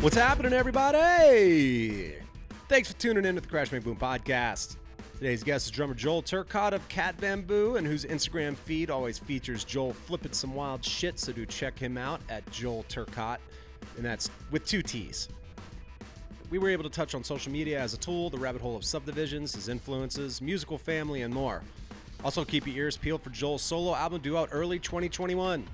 What's happening, everybody? Thanks for tuning in to the Crash Make Boom podcast. Today's guest is drummer Joel Turcotte of Cat Bamboo, and whose Instagram feed always features Joel flipping some wild shit, so do check him out at Joel Turcotte, and that's with 2 T's. We were able to touch on social media as a tool, the rabbit hole of subdivisions, his influences, musical family, and more. Also, keep your ears peeled for Joel's solo album due out early 2021.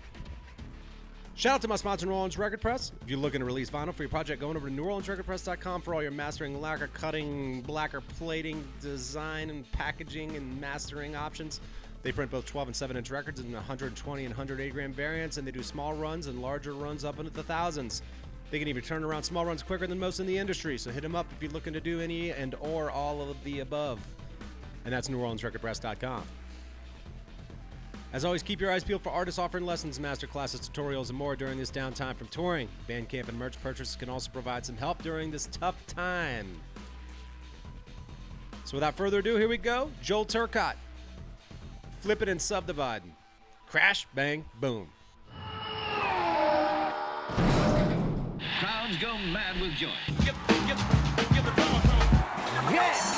Shout out to my sponsor, New Orleans Record Press. If you're looking to release vinyl for your project, go on over to NewOrleansRecordPress.com for all your mastering, lacquer cutting, lacquer plating, design, and packaging and mastering options. They print both 12 and 7-inch records in 120 and 180 gram variants, and they do small runs and larger runs up into the thousands. They can even turn around small runs quicker than most in the industry, so hit them up if you're looking to do any and or all of the above. And that's NewOrleansRecordPress.com. As always, keep your eyes peeled for artists offering lessons, masterclasses, tutorials, and more during this downtime from touring. Bandcamp and merch purchases can also provide some help during this tough time. So without further ado, here we go. Joel Turcotte. Flipping and subdividing. Crash, bang, boom. Crowds go mad with joy. Yeah!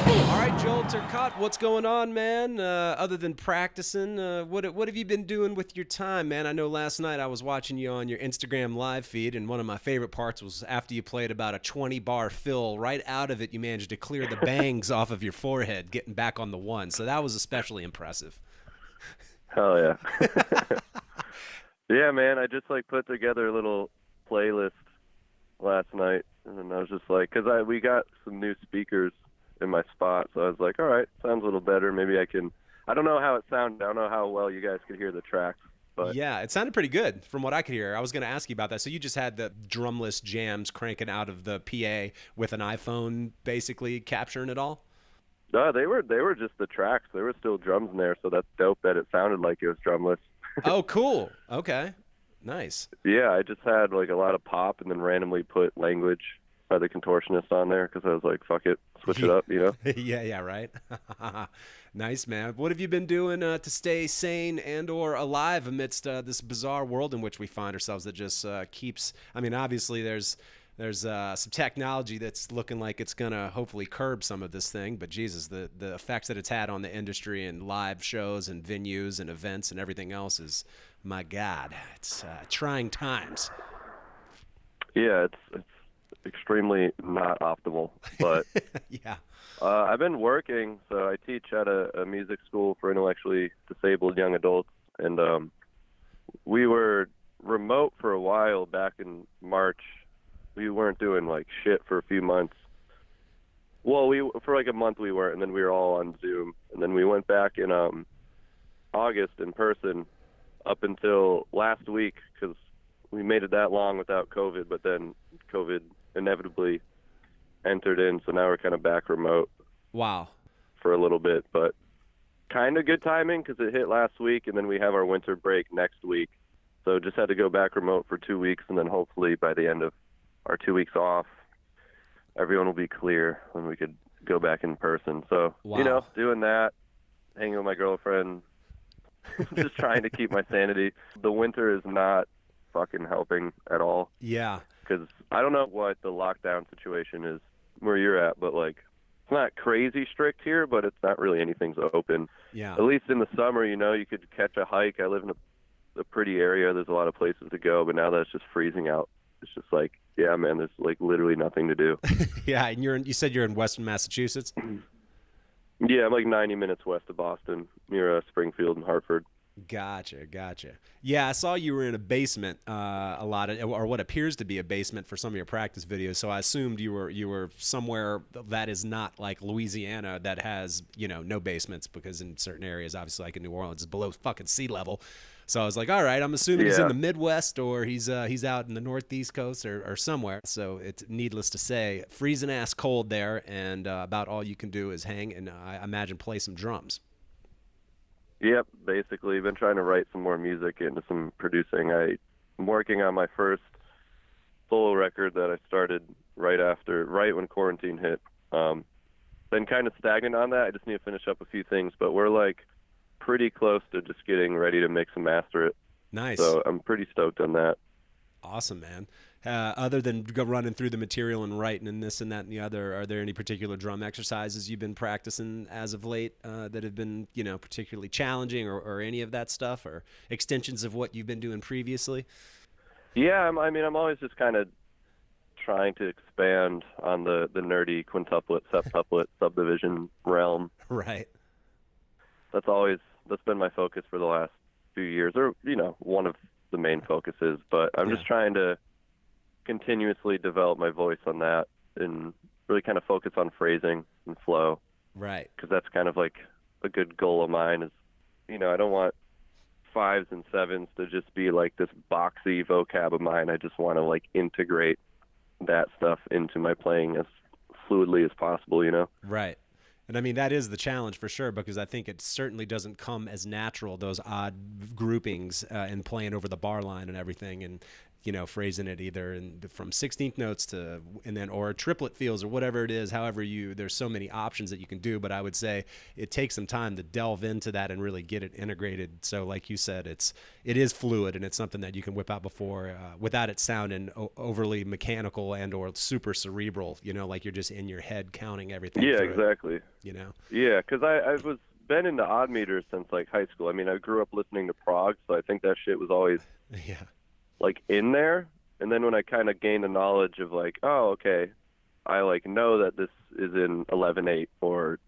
All right, Joel Turcotte, what's going on, man? Other than practicing, what have you been doing with your time, man? I know last night I was watching you on your Instagram live feed, and one of my favorite parts was after you played about a 20-bar fill. Right out of it, you managed to clear the bangs off of your forehead, getting back on the one. So that was especially impressive. Hell yeah. Yeah, man, I just put together a little playlist last night, and I was just because we got some new speakers in my spot, so I was like, all right, sounds a little better. Maybe I don't know how it sounded. I don't know how well you guys could hear the tracks. But yeah, it sounded pretty good from what I could hear. I was going to ask you about that. So you just had the drumless jams cranking out of the PA with an iPhone basically capturing it all? No, they were just the tracks. There were still drums in there, so that's dope that it sounded like it was drumless. Oh, cool. Okay. Nice. Yeah, I just had a lot of pop and then randomly put Language by the Contortionist on there because I was like, fuck it, switch it up, you know? Yeah, right. Nice, man. What have you been doing to stay sane and or alive amidst this bizarre world in which we find ourselves that just keeps, I mean, obviously there's some technology that's looking like it's going to hopefully curb some of this thing, but Jesus, the effects that it's had on the industry and live shows and venues and events and everything else is, my God, it's trying times. Yeah, it's extremely not optimal, but yeah. I've been working, so I teach at a music school for intellectually disabled young adults, and we were remote for a while back in March. We weren't doing shit for a few months. Well, for a month we weren't, and then we were all on Zoom, and then we went back in August in person up until last week because we made it that long without COVID, but then COVID inevitably entered in, so now we're kind of back remote. Wow. For a little bit, but kind of good timing because it hit last week, and then we have our winter break next week. So just had to go back remote for 2 weeks, and then hopefully by the end of our 2 weeks off, everyone will be clear when we could go back in person. So, wow. Doing that, hanging with my girlfriend, just trying to keep my sanity. The winter is not fucking helping at all. Yeah. Because I don't know what the lockdown situation is where you're at, but it's not crazy strict here, but it's not really anything's open. Yeah. At least in the summer, you could catch a hike. I live in a pretty area. There's a lot of places to go, but now that it's just freezing out, it's just yeah, man, there's literally nothing to do. Yeah, and you said you're in Western Massachusetts? Yeah, I'm 90 minutes west of Boston, near Springfield and Hartford. Gotcha. Yeah, I saw you were in a basement a lot of, or what appears to be a basement for some of your practice videos. So I assumed you were somewhere that is not like Louisiana that has no basements, because in certain areas, obviously like in New Orleans, it's below fucking sea level. So I was like, all right, I'm assuming he's in the Midwest or he's out in the Northeast coast or somewhere. So it's needless to say, freezing ass cold there, and about all you can do is hang and I imagine play some drums. Yep, basically. Been trying to write some more music into some producing. I'm working on my first solo record that I started right when quarantine hit. Been kind of stagnant on that. I just need to finish up a few things, but we're pretty close to just getting ready to mix and master it. Nice. So I'm pretty stoked on that. Awesome, man. Other than running through the material and writing and this and that and the other, are there any particular drum exercises you've been practicing as of late that have been, particularly challenging, or any of that stuff, or extensions of what you've been doing previously? Yeah, I'm always just kind of trying to expand on the nerdy quintuplet, septuplet subdivision realm. Right. That's been my focus for the last few years, or one of the main focuses. But I'm just trying to continuously develop my voice on that and really kind of focus on phrasing and flow. Right. Because that's kind of like a good goal of mine is, I don't want 5s and 7s to just be like this boxy vocab of mine. I just want to like integrate that stuff into my playing as fluidly as possible, Right. And I mean, that is the challenge for sure, because I think it certainly doesn't come as natural, those odd groupings and playing over the bar line and everything, and phrasing it either from 16th notes to, and then, or triplet feels or whatever it is, there's so many options that you can do. But I would say it takes some time to delve into that and really get it integrated. So like you said, it is fluid, and it's something that you can whip out before without it sounding overly mechanical and or super cerebral, like you're just in your head counting everything. Yeah, exactly. Yeah, because I was been into odd meters since like high school. I mean, I grew up listening to prog, so I think that shit was always like in there. And then when I kind of gained the knowledge of like, oh, okay, I like know that this is in 11/8 or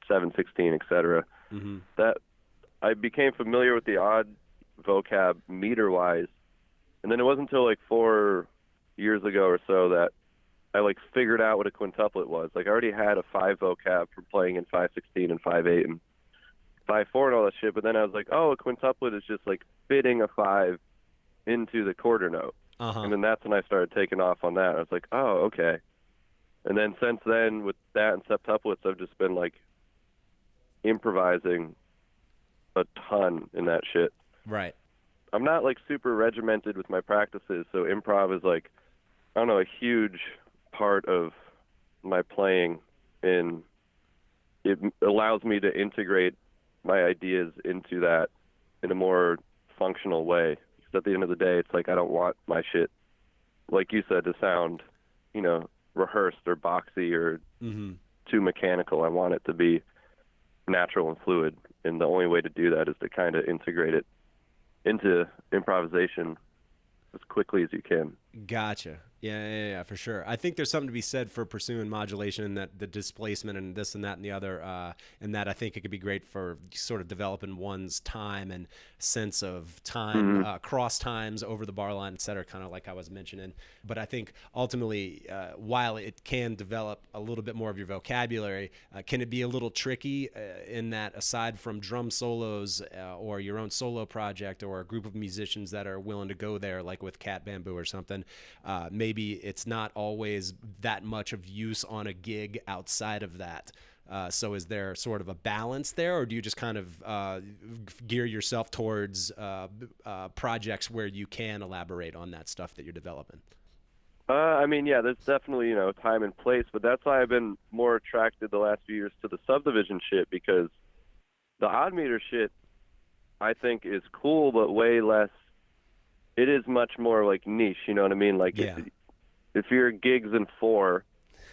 7/16, etc. Mm-hmm. That I became familiar with the odd vocab meter wise, and then it wasn't until like 4 years ago or so that I like figured out what a quintuplet was. Like I already had a 5 vocab from playing in 5/16 and 5/8 and 5/4 and all that shit. But then I was like, oh, a quintuplet is just like fitting a 5 into the quarter note. And then that's when I started taking off on that. I was like, oh, okay. And then since then, with that and septuplets, I've just been like improvising a ton in that shit. Right. I'm not like super regimented with my practices, so improv is like, I don't know, a huge part of my playing, and it allows me to integrate my ideas into that in a more functional way. Because at the end of the day, it's like I don't want my shit, like you said, to sound, rehearsed or boxy or too mechanical. I want it to be natural and fluid, and the only way to do that is to kind of integrate it into improvisation as quickly as you can. Gotcha. Yeah, for sure. I think there's something to be said for pursuing modulation and that the displacement and this and that and the other, and that I think it could be great for sort of developing one's time and sense of time, cross times over the bar line, et cetera, kind of like I was mentioning. But I think ultimately, while it can develop a little bit more of your vocabulary, can it be a little tricky in that aside from drum solos or your own solo project or a group of musicians that are willing to go there, like with Cat Bamboo or something, maybe it's not always that much of use on a gig outside of that. So is there sort of a balance there, or do you just kind of gear yourself towards projects where you can elaborate on that stuff that you're developing? There's definitely, time and place, but that's why I've been more attracted the last few years to the subdivision shit, because the odd meter shit, I think, is cool, but way less. It is much more like niche, you know what I mean? Like if your gig's in 4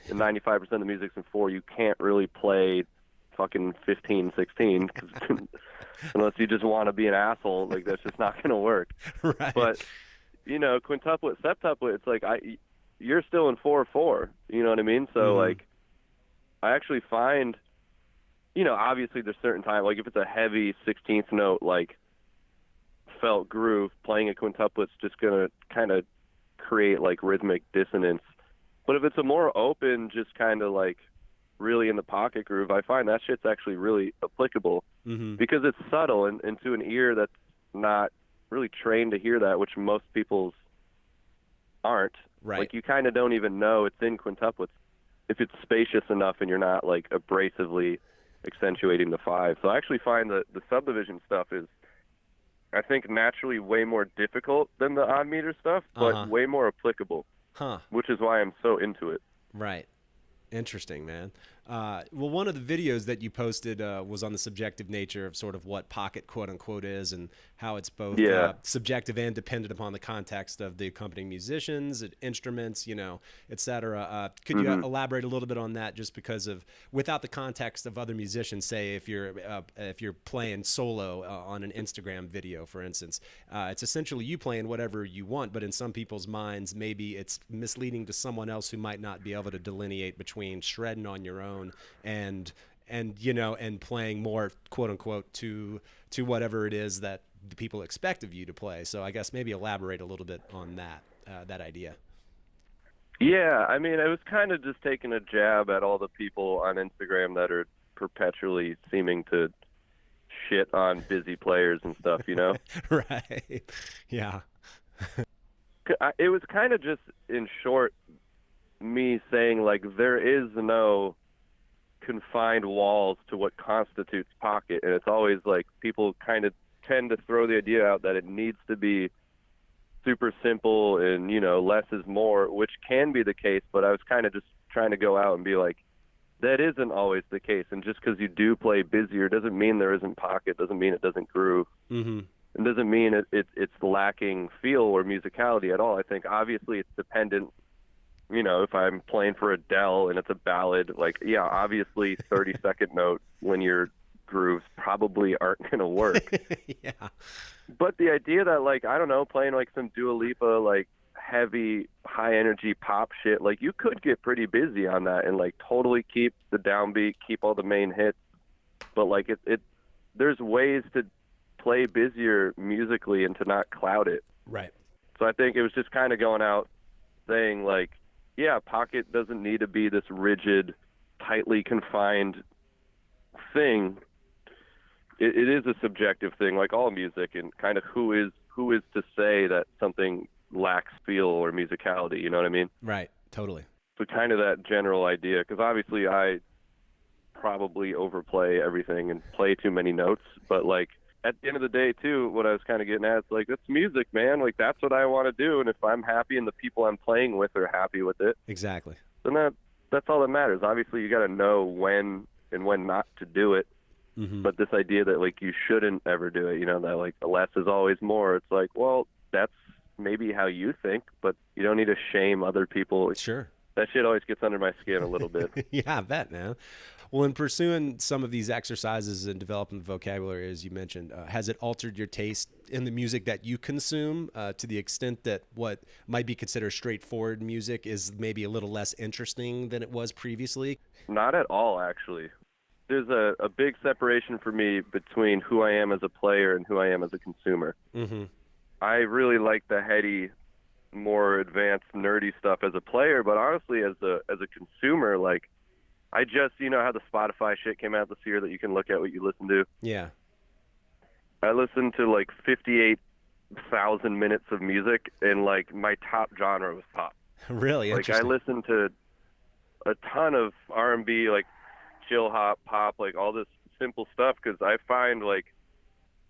and 95% of the music's in 4, you can't really play fucking 15, 16 unless you just want to be an asshole. Like that's just not going to work. Right. But quintuplet, septuplet, it's like you're still in 4/4. You know what I mean? So like I actually find, obviously there's certain time, like if it's a heavy 16th note, like felt groove, playing a quintuplet's just gonna kind of create like rhythmic dissonance. But if it's a more open, just kind of like really in the pocket groove, I find that shit's actually really applicable because it's subtle and to an ear that's not really trained to hear that, which most people's aren't. Right. Like you kind of don't even know it's in quintuplets if it's spacious enough and you're not like abrasively accentuating the 5. So I actually find that the subdivision stuff is, I think, naturally way more difficult than the odd meter stuff, but way more applicable, which is why I'm so into it. Right. Interesting, man. Well, one of the videos that you posted was on the subjective nature of sort of what pocket quote unquote is and how it's both Yeah. subjective and dependent upon the context of the accompanying musicians, instruments, et cetera. Could you Hmm. elaborate a little bit on that just because of without the context of other musicians, say if you're playing solo on an Instagram video, for instance, it's essentially you playing whatever you want, but in some people's minds, maybe it's misleading to someone else who might not be able to delineate between shredding on your own and and playing more quote unquote to whatever it is that the people expect of you to play. So I guess maybe elaborate a little bit on that idea. Yeah, I mean, I was kind of just taking a jab at all the people on Instagram that are perpetually seeming to shit on busy players and stuff, Right. Yeah. It was kind of just, in short, me saying, like, there is no confined walls to what constitutes pocket, and it's always like people kind of tend to throw the idea out that it needs to be super simple and less is more, which can be the case, but I was kind of just trying to go out and be like, that isn't always the case, and just because you do play busier doesn't mean there isn't pocket, doesn't mean it doesn't groove. Mm-hmm. It doesn't mean it's lacking feel or musicality at all. I think obviously it's dependent. If I'm playing for Adele and it's a ballad, like, yeah, obviously 30-second notes linear grooves probably aren't going to work. Yeah. But the idea that, like, I don't know, playing like some Dua Lipa, like heavy, high energy pop shit, like you could get pretty busy on that and like totally keep the downbeat, keep all the main hits. But like there's ways to play busier musically and to not cloud it. Right. So I think it was just kind of going out saying, like, yeah, pocket doesn't need to be this rigid, tightly confined thing. It is a subjective thing, like all music, and kind of who is to say that something lacks feel or musicality, you know what I mean? Right. Totally. So kind of that general idea, because obviously I probably overplay everything and play too many notes, but like at the end of the day too, what I was kind of getting at is like, it's music, man. Like that's what I want to do, and if I'm happy and the people I'm playing with are happy with it, Exactly. then that's all that matters. Obviously, you got to know when and when not to do it. Mm-hmm. But this idea that like you shouldn't ever do it, that like less is always more. It's like, well, that's maybe how you think, but you don't need to shame other people. Sure. That shit always gets under my skin a little bit. Yeah, I bet, man. Well, in pursuing some of these exercises and developing the vocabulary, as you mentioned, has it altered your taste in the music that you consume to the extent that what might be considered straightforward music is maybe a little less interesting than it was previously? Not at all, actually. There's a big separation for me between who I am as a player and who I am as a consumer. Mm-hmm. I really like the heady, more advanced, nerdy stuff as a player, but honestly, as a consumer, like, I just, how the Spotify shit came out this year that you can look at what you listen to. Yeah. I listened to like 58,000 minutes of music, and like my top genre was pop. Really Like interesting. I listened to a ton of R&B, like chill hop, pop, like all this simple stuff, because I find like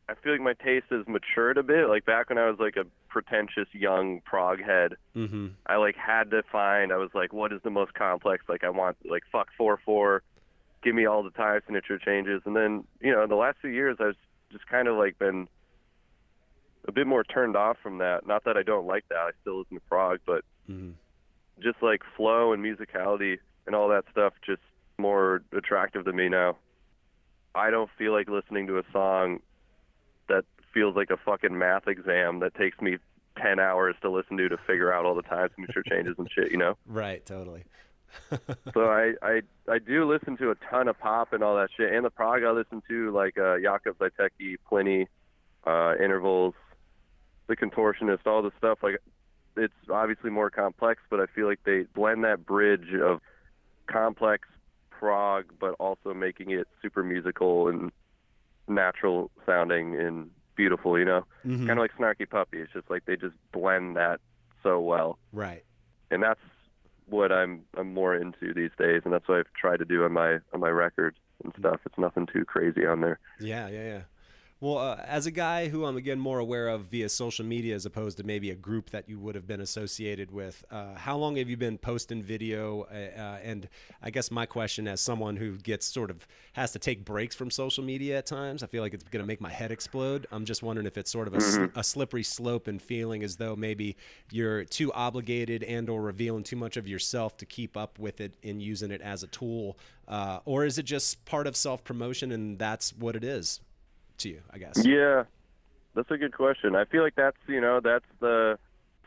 I feel like my taste has matured a bit. Like back when I was like a pretentious young prog head, Mm-hmm. I like had to find. I was like, what is the most complex? Like I want like fuck 4/4, give me all the time signature changes. And then the last few years I've just kind of like been a bit more turned off from that. Not that I don't like that. I still listen to prog, but Mm-hmm. just like flow and musicality and all that stuff just more attractive to me now. I don't feel like listening to a song that feels like a fucking math exam that takes me 10 hours to listen to figure out all the time signature changes and shit, Right, totally. So I do listen to a ton of pop and all that shit. And the prog I listen to, like Jakub Zaiteki, Pliny, Intervals, The Contortionist, all this stuff. Like, it's obviously more complex, but I feel like they blend that bridge of complex prog, but also making it super musical and natural sounding and beautiful, Mm-hmm. kind of like Snarky Puppy. It's just like they just blend that so well, Right. and that's what I'm more into these days, and that's what I've tried to do on my records and stuff. It's nothing too crazy on there. Yeah. Well, as a guy who I'm again more aware of via social media as opposed to maybe a group that you would have been associated with, how long have you been posting video? And I guess my question, as someone who gets sort of has to take breaks from social media at times, I feel like it's going to make my head explode. I'm just wondering if it's sort of a slippery slope and feeling as though maybe you're too obligated and/or revealing too much of yourself to keep up with it and using it as a tool, or is it just part of self-promotion and that's what it is to you, I guess? Yeah, that's a good question. I feel like that's the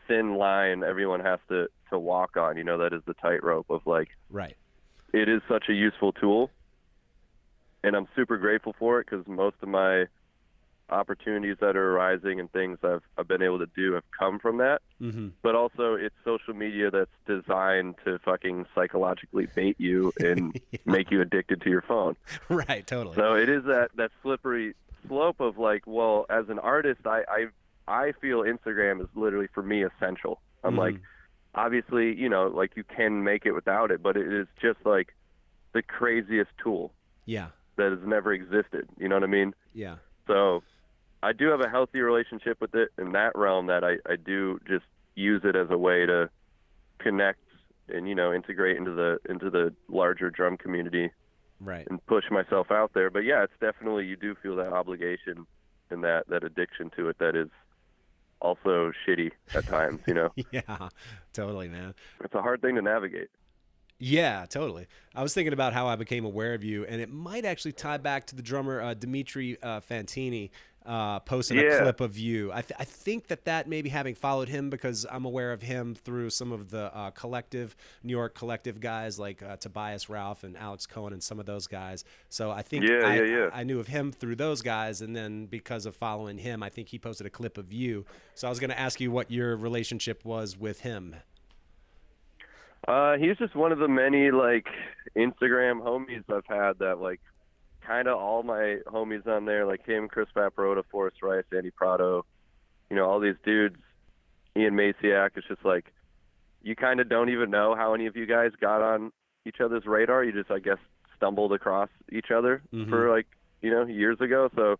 thin line everyone has to walk on. That is the tightrope of like, Right. it is such a useful tool, and I'm super grateful for it because most of my opportunities that are arising and things I've been able to do have come from that. Mm-hmm. But also, it's social media that's designed to fucking psychologically bait you and make you addicted to your phone. Right, totally. So it is that slippery slope of like, well, as an artist, I feel Instagram is literally for me essential. I'm like, obviously, like you can make it without it, but it is just like the craziest tool Yeah. that has never existed. You know what I mean? Yeah. So I do have a healthy relationship with it in that realm, that I do just use it as a way to connect and, integrate into the larger drum community. Right. And push myself out there. But yeah, it's definitely, you do feel that obligation and that addiction to it that is also shitty at times, Yeah, totally, man. It's a hard thing to navigate. Yeah, totally. I was thinking about how I became aware of you, and it might actually tie back to the drummer Dimitri Fantini posting a clip of you. I think that maybe having followed him, because I'm aware of him through some of the New York collective guys like Tobias Ralph and Alex Cohen and some of those guys. So I think I knew of him through those guys, and then because of following him, I think he posted a clip of you. So I was going to ask you what your relationship was with him. He's just one of the many like Instagram homies I've had that like kind of all my homies on there, like him, Chris Paparota, Forrest Rice, Andy Prado, all these dudes, Ian Maciak. It's just like you kind of don't even know how any of you guys got on each other's radar. You just, I guess, stumbled across each other for like, years ago. So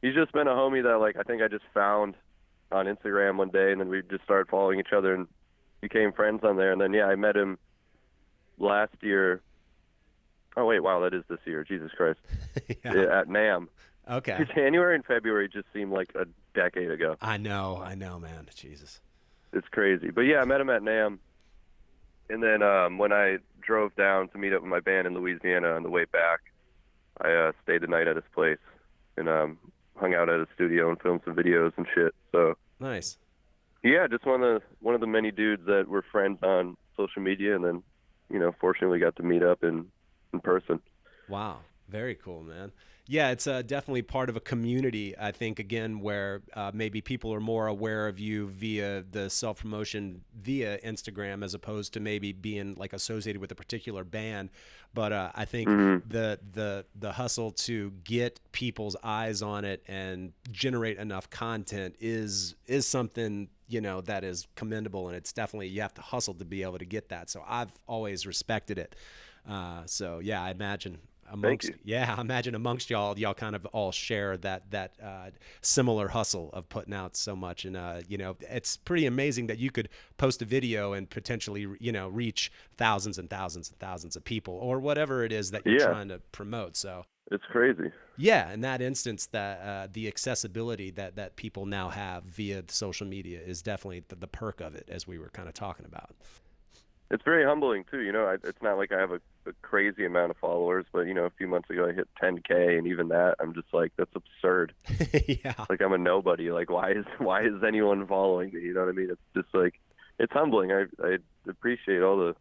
he's just been a homie that like I think I just found on Instagram one day, and then we just started following each other and became friends on there. And then I met him last year. Oh wait, wow, that is this year. Jesus Christ. At NAMM. Okay. January and February just seemed like a decade ago. I know, man. Jesus. It's crazy. But yeah, I met him at NAMM. And then when I drove down to meet up with my band in Louisiana on the way back, I stayed the night at his place and hung out at his studio and filmed some videos and shit. So nice. Yeah, just one of the many dudes that were friends on social media, and then, fortunately got to meet up in person. Wow. Very cool, man. Yeah, it's definitely part of a community, I think, again, where maybe people are more aware of you via the self-promotion via Instagram as opposed to maybe being like associated with a particular band. But I think the hustle to get people's eyes on it and generate enough content is something, that is commendable, and it's definitely, you have to hustle to be able to get that. So I've always respected it. So yeah, I imagine amongst y'all kind of all share that similar hustle of putting out so much. And it's pretty amazing that you could post a video and potentially reach thousands and thousands and thousands of people or whatever it is that you're trying to promote. So it's crazy. Yeah, in that instance, that the accessibility that people now have via social media is definitely the perk of it, as we were kind of talking about. It's very humbling too. It's not like I have a crazy amount of followers, but a few months ago I hit 10K, and even that, I'm just like, that's absurd. Yeah. Like I'm a nobody. Like why is anyone following me? You know what I mean? It's just like, it's humbling. I appreciate all the,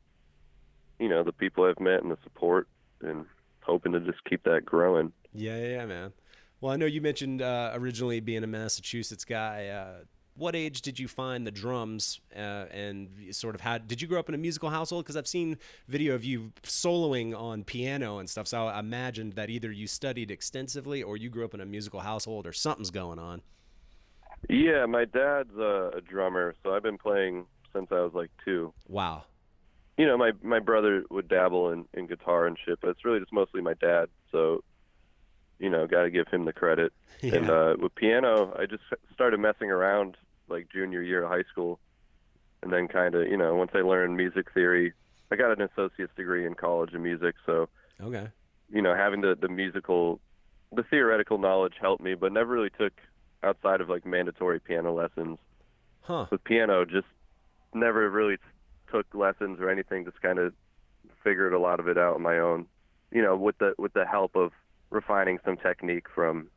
the people I've met and the support, and hoping to just keep that growing. Yeah, man. Well, I know you mentioned originally being a Massachusetts guy. What age did you find the drums, and sort of how did you grow up in a musical household? Because I've seen video of you soloing on piano and stuff, so I imagined that either you studied extensively or you grew up in a musical household or something's going on. Yeah, my dad's a drummer, so I've been playing since I was like 2. Wow. My brother would dabble in guitar and shit, but it's really just mostly my dad. So got to give him the credit. Yeah. And with piano, I just started messing around like junior year of high school. And then kind of, once I learned music theory, I got an associate's degree in college in music. So, Okay. Having the theoretical knowledge helped me, but never really took outside of like mandatory piano lessons. Huh. With piano, just never really took lessons or anything, just kind of figured a lot of it out on my own, with the help of refining some technique from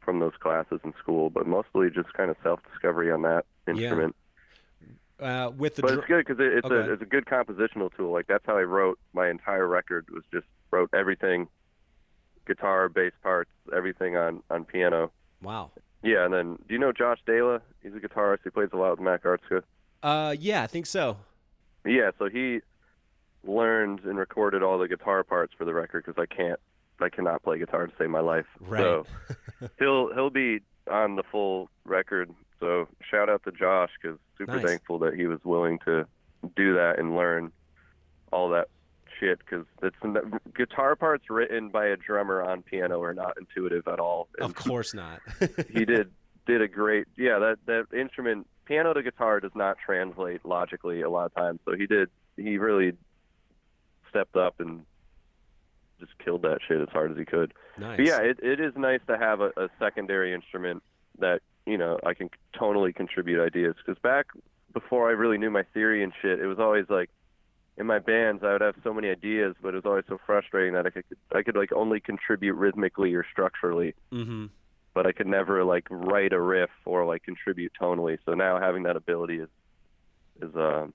those classes in school, but mostly just kind of self-discovery on that instrument. With the But it's good because it's a good compositional tool. Like that's how I wrote my entire record. Was just wrote everything, guitar, bass parts, everything on piano. Wow. Yeah, and then do you know Josh Dela? He's a guitarist. He plays a lot with Mac Artska. Yeah, I think so. Yeah, so he learned and recorded all the guitar parts for the record because I cannot play guitar to save my life. Right. So he'll be on the full record. So shout out to Josh because super Nice. thankful that he was willing to do that and learn all that shit because guitar parts written by a drummer on piano are not intuitive at all. And Of course not. he did a great that instrument, piano to guitar, does not translate logically a lot of times. So he really stepped up and just killed that shit as hard as he could. Nice. But yeah, it is nice to have a secondary instrument that I can tonally contribute ideas, because back before I really knew my theory and shit, it was always like in my bands I would have so many ideas, but it was always so frustrating that I could like only contribute rhythmically or structurally. Mm-hmm. But I could never like write a riff or like contribute tonally. So now having that ability is a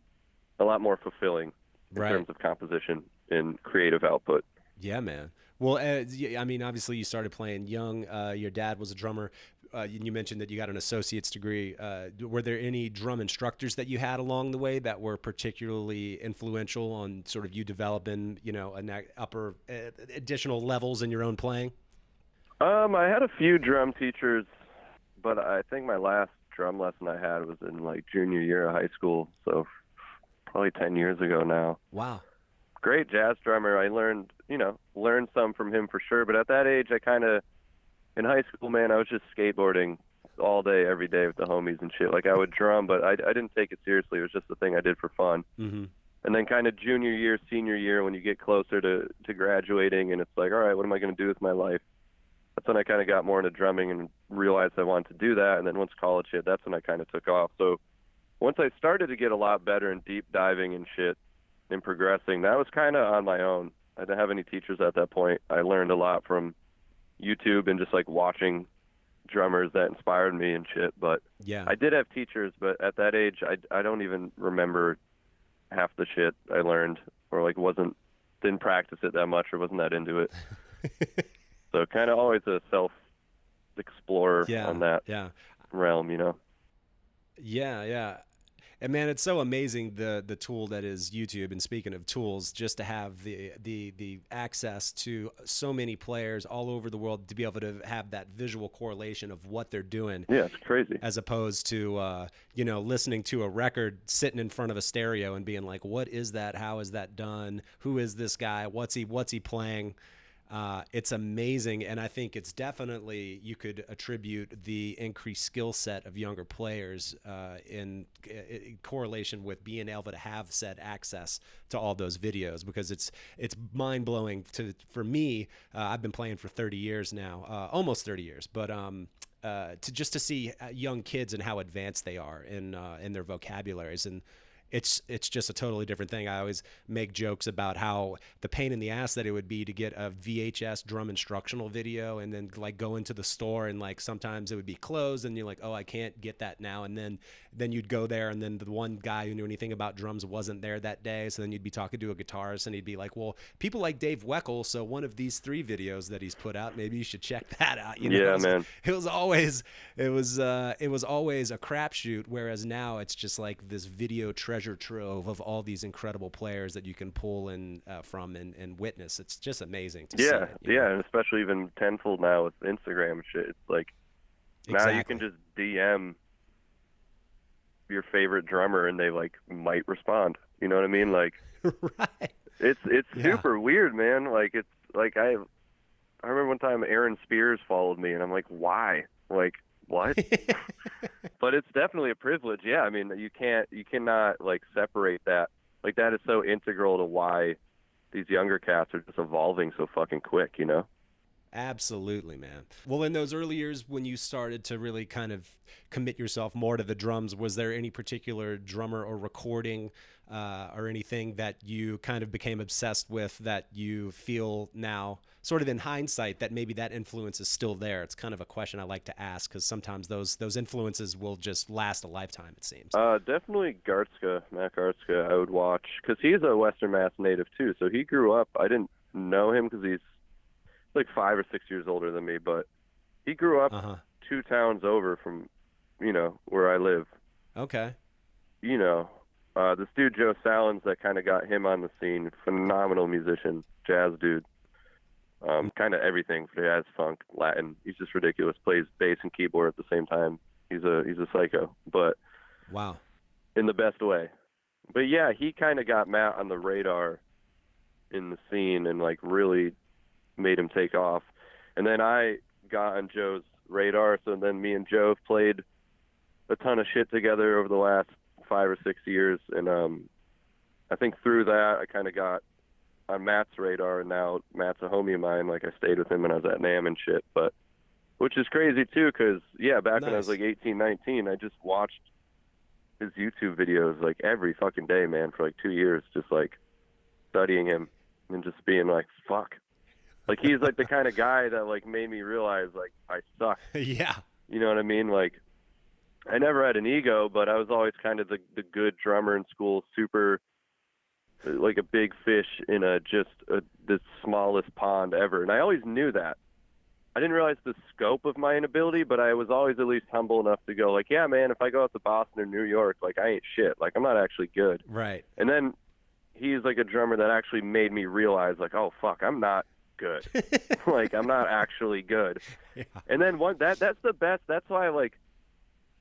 lot more fulfilling in terms of composition and creative output. Yeah, man. Well, I mean, obviously you started playing young. Your dad was a drummer. You mentioned that you got an associate's degree. Were there any drum instructors that you had along the way that were particularly influential on sort of you developing, upper additional levels in your own playing? I had a few drum teachers, but I think my last drum lesson I had was in like junior year of high school, so probably 10 years ago now. Wow. Great jazz drummer. I learned some from him for sure, but at that age in high school, man, I was just skateboarding all day, every day with the homies and shit. Like I would drum, but I didn't take it seriously. It was just the thing I did for fun. Mm-hmm. And then kind of junior year, senior year, when you get closer to graduating and it's like, all right, what am I going to do with my life? That's when I kind of got more into drumming and realized I wanted to do that. And then once college hit, that's when I kind of took off. So once I started to get a lot better and deep diving and shit and progressing, that was kind of on my own. I didn't have any teachers at that point. I learned a lot from YouTube and just like watching drummers that inspired me and shit. But yeah, I did have teachers, but at that age, I don't even remember half the shit I learned, or like didn't practice it that much or wasn't that into it. So kind of always a self-explorer on that realm, Yeah. And man, it's so amazing the tool that is YouTube. And speaking of tools, just to have the access to so many players all over the world, to be able to have that visual correlation of what they're doing. Yeah, it's crazy. As opposed to listening to a record, sitting in front of a stereo and being like, what is that? How is that done? Who is this guy? What's he playing? It's amazing, and I think it's definitely, you could attribute the increased skill set of younger players in correlation with being able to have said access to all those videos, because it's mind-blowing for me. I've been playing for 30 years now, almost 30 years, but to see young kids and how advanced they are in their vocabularies, and it's just a totally different thing. I always make jokes about how the pain in the ass that it would be to get a VHS drum instructional video and then like go into the store, and like sometimes it would be closed and you're like, oh, I can't get that now. And then you'd go there, and then the one guy who knew anything about drums wasn't there that day. So then you'd be talking to a guitarist and he'd be like, well, people like Dave Weckl, so one of these 3 videos that he's put out, maybe you should check that out. Yeah, man. It was always a crapshoot, whereas now it's just like this video treasure trove of all these incredible players that you can pull in from and witness. It's just amazing to see it, and especially even tenfold now with Instagram and shit. It's like now you can just DM your favorite drummer and they like might respond. You know what I mean? Like right. It's super weird, man. Like it's like I remember one time Aaron Spears followed me, and I'm like, why? Like, what? But it's definitely a privilege. Yeah, I mean, you cannot like separate that. Like, that is so integral to why these younger cats are just evolving so fucking quick, you know? Absolutely, man. Well, in those early years when you started to really kind of commit yourself more to the drums, was there any particular drummer or recording or anything that you kind of became obsessed with that you feel now, sort of in hindsight, that maybe that influence is still there? It's kind of a question I like to ask because sometimes those influences will just last a lifetime, it seems. Definitely Matt Gartzka, I would watch, because he's a Western Mass native too. So he grew up, I didn't know him because he's like 5 or 6 years older than me, but he grew up 2 towns over from, where I live. Okay. This dude Joe Salins that kind of got him on the scene, phenomenal musician, jazz dude. Kind of everything, jazz, funk, Latin. He's just ridiculous. Plays bass and keyboard at the same time. He's a psycho, but wow, in the best way. But yeah, he kind of got Matt on the radar in the scene and like really made him take off. And then I got on Joe's radar, so then me and Joe have played a ton of shit together over the last 5 or 6 years, and I think through that I kind of got on Matt's radar, and now Matt's a homie of mine. Like, I stayed with him when I was at NAMM and shit, but which is crazy too, because back when I was like 18, 19, I just watched his YouTube videos like every fucking day, man, for like 2 years, just like studying him and just being like, fuck. Like, he's like the kind of guy that like made me realize like I suck. Yeah. You know what I mean? Like, I never had an ego, but I was always kind of the good drummer in school, super like a big fish in the smallest pond ever. And I always knew that. I didn't realize the scope of my inability, but I was always at least humble enough to go like, yeah, man, if I go out to Boston or New York, like, I ain't shit. Like, I'm not actually good. Right. And then he's like a drummer that actually made me realize like, oh fuck, I'm not good. Like, I'm not actually good. Yeah. And then that's the best. That's why, like,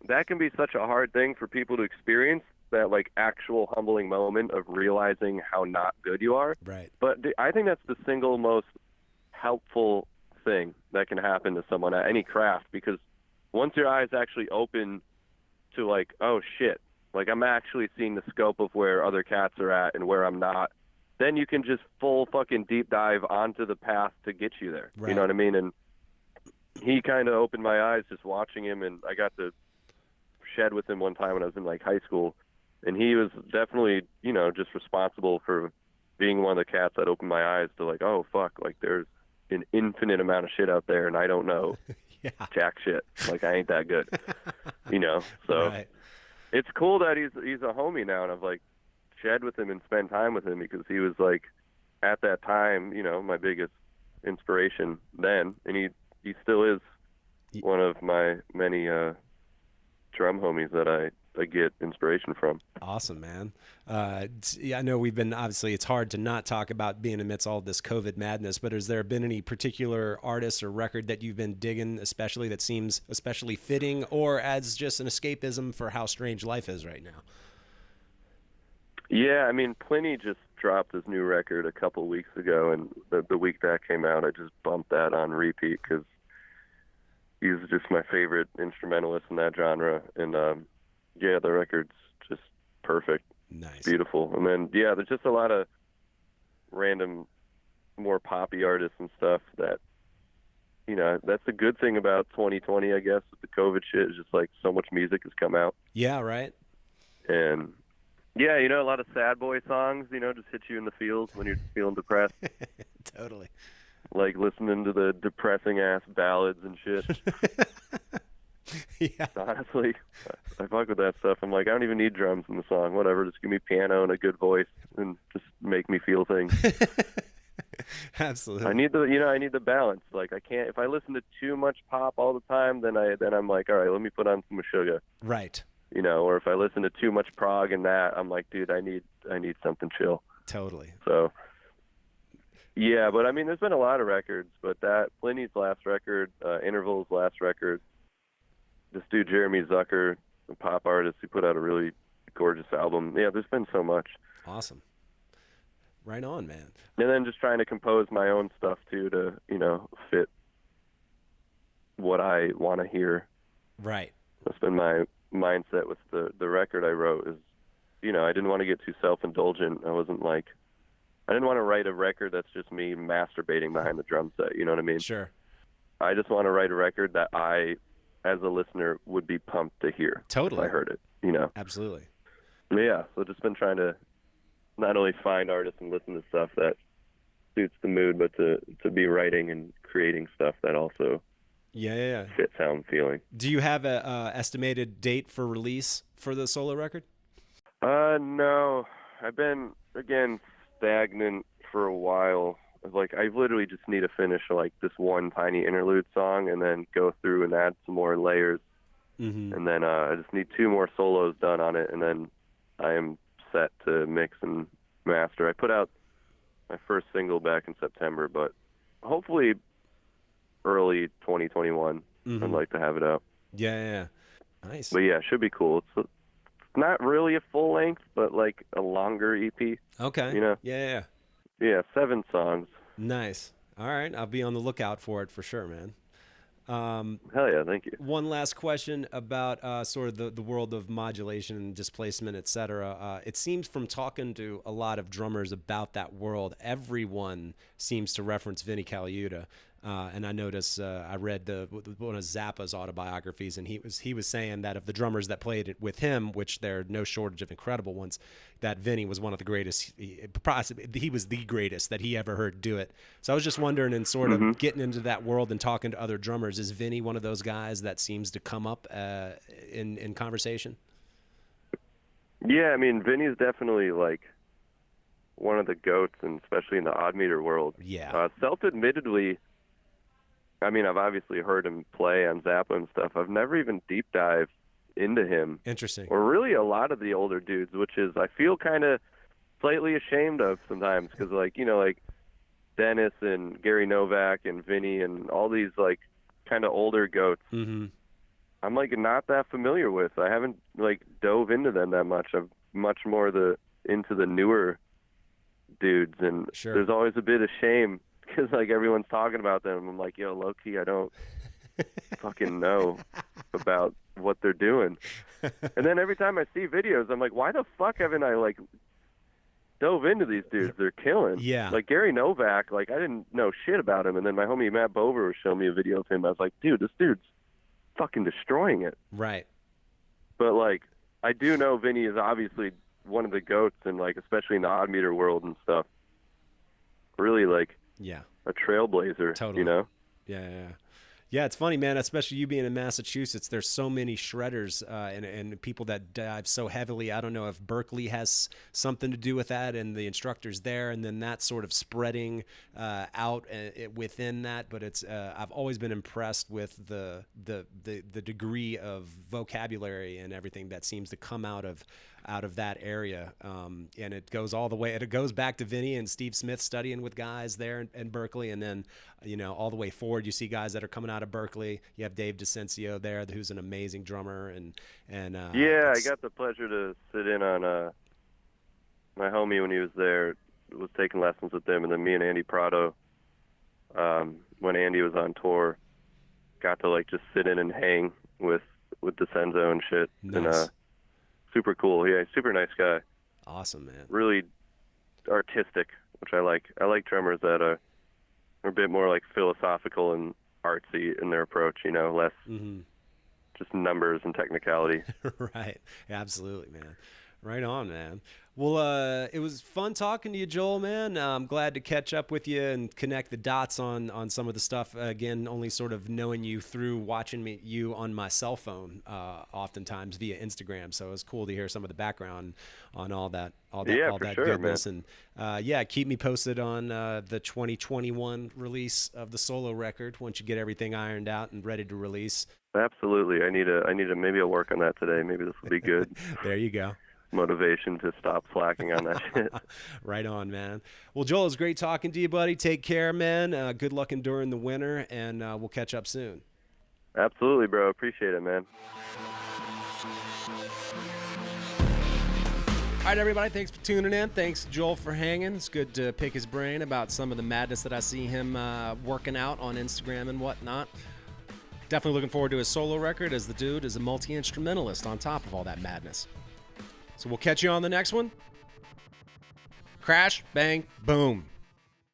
that can be such a hard thing for people to experience, that like actual humbling moment of realizing how not good you are. Right. But I think that's the single most helpful thing that can happen to someone at any craft, because once your eyes actually open to like, oh shit, like, I'm actually seeing the scope of where other cats are at and where I'm not, then you can just full fucking deep dive onto the path to get you there. Right. You know what I mean? And he kind of opened my eyes just watching him, and I got to shed with him one time when I was in like high school, and he was definitely, just responsible for being one of the cats that opened my eyes to like, oh fuck, like, there's an infinite amount of shit out there and I don't know Yeah. jack shit. Like, I ain't that good. So Right. It's cool that he's a homie now, and I've like shed with him and spent time with him, because he was like, at that time, my biggest inspiration then, and he still is one of my many drum homies that I get inspiration from. Awesome, man. Yeah, I know we've been, obviously it's hard to not talk about being amidst all this COVID madness, but has there been any particular artist or record that you've been digging, especially that seems especially fitting, or as just an escapism for how strange life is right now? Yeah, I mean, Pliny just dropped his new record a couple weeks ago, and the week that came out, I just bumped that on repeat, because he's just my favorite instrumentalist in that genre. And the record's just perfect. Nice. Beautiful. And then there's just a lot of random, more poppy artists and stuff that, that's the good thing about 2020, I guess, with the COVID shit, is just like so much music has come out. Yeah, right. And a lot of sad boy songs, just hit you in the feels when you're feeling depressed. Totally. Like listening to the depressing ass ballads and shit. Yeah. Honestly, I fuck with that stuff. I'm like, I don't even need drums in the song. Whatever, just give me piano and a good voice and just make me feel things. Absolutely. I need the balance. Like, I can't, if I listen to too much pop all the time, then I'm like, all right, let me put on some Meshuggah. Right. Or if I listen to too much prog and that, I'm like, dude, I need something chill. Totally. So, yeah, but I mean, there's been a lot of records, but that Pliny's last record, Interval's last record, this dude Jeremy Zucker, a pop artist, who put out a really gorgeous album. Yeah, there's been so much. Awesome. Right on, man. And then just trying to compose my own stuff too to, fit what I want to hear. Right. That's been my mindset with the record I wrote is, I didn't want to get too self-indulgent. I didn't want to write a record that's just me masturbating behind the drum set. You know what I mean? Sure. I just want to write a record that I, as a listener, would be pumped to hear. Totally. If I heard it, Absolutely. Yeah, so just been trying to not only find artists and listen to stuff that suits the mood, but to be writing and creating stuff that also fits how I'm feeling. Do you have a estimated date for release for the solo record? No. I've been, again, stagnant for a while. I literally just need to finish this one tiny interlude song and then go through and add some more layers. Mm-hmm. And then I just need 2 more solos done on it, and then I am set to mix and master. I put out my first single back in September, but hopefully early 2021, I'd like to have it out. Yeah. Nice. But yeah, it should be cool. It's not really a full length, but a longer EP. Okay. Yeah. Yeah, 7 songs. Nice. All right. I'll be on the lookout for it for sure, man. Hell yeah, thank you. One last question about sort of the world of modulation and displacement, et cetera. It seems from talking to a lot of drummers about that world, everyone seems to reference Vinnie Colaiuta. And I noticed I read one of Zappa's autobiographies, and he was saying that of the drummers that played it with him, which there are no shortage of incredible ones, that Vinnie was one of the greatest. He was the greatest that he ever heard do it. So I was just wondering, and sort of getting into that world and talking to other drummers, is Vinnie one of those guys that seems to come up in conversation? Yeah, I mean, Vinnie's definitely one of the goats, and especially in the odd meter world. Yeah. Self-admittedly, I mean, I've obviously heard him play on Zappa and stuff. I've never even deep dived into him. Interesting. Or really a lot of the older dudes, which is I feel kind of slightly ashamed of sometimes because, Dennis and Gary Novak and Vinny and all these, kind of older goats, I'm, not that familiar with. I haven't, dove into them that much. I'm much more into the newer dudes, and Sure. There's always a bit of shame because everyone's talking about them. I'm like, yo, low key, I don't fucking know about what they're doing. And then every time I see videos, I'm like, why the fuck haven't I dove into these dudes? They're killing. Yeah. Gary Novak, I didn't know shit about him, and then my homie Matt Bover was showing me a video of him. I was like, dude, this dude's fucking destroying it. Right. But I do know Vinny is obviously one of the goats, and especially in the odd meter world and stuff. Really a trailblazer. Totally. Yeah, it's funny, man, especially you being in Massachusetts. There's so many shredders and people that dive so heavily. I don't know if Berkeley has something to do with that and the instructors there, and then that sort of spreading out within that. But it's I've always been impressed with the degree of vocabulary and everything that seems to come out of that area, and it goes all the way. It goes back to Vinny and Steve Smith studying with guys there in Berkeley, and then all the way forward, you see guys that are coming out of Berkeley. You have Dave DeCencio there, who's an amazing drummer, and I got the pleasure to sit in on my homie when he was there. Was taking lessons with them, and then me and Andy Prado, when Andy was on tour, got to just sit in and hang with DeCenzo and shit. Nice. And super cool. Yeah, super nice guy. Awesome, man. Really artistic, which I like. I like drummers that are a bit more philosophical and artsy in their approach, less just numbers and technicality. Right. Absolutely, man. Right on, man. Well, it was fun talking to you, Joel, man. I'm glad to catch up with you and connect the dots on some of the stuff. Again, only sort of knowing you through watching you on my cell phone, oftentimes via Instagram. So it was cool to hear some of the background on all that sure, goodness. Man. And keep me posted on the 2021 release of the solo record once you get everything ironed out and ready to release. Absolutely. I need to maybe I'll work on that today. Maybe this will be good. There you go. Motivation to stop slacking on that shit. Right on, man. Well, Joel, it's great talking to you, buddy. Take care, man. Good luck enduring the winter, and we'll catch up soon. Absolutely, bro. Appreciate it, man. All right, everybody, thanks for tuning in. Thanks, Joel, for hanging. It's good to pick his brain about some of the madness that I see him working out on Instagram and whatnot. Definitely looking forward to his solo record, as the dude is a multi-instrumentalist on top of all that madness. So we'll catch you on the next one. Crash, bang, boom.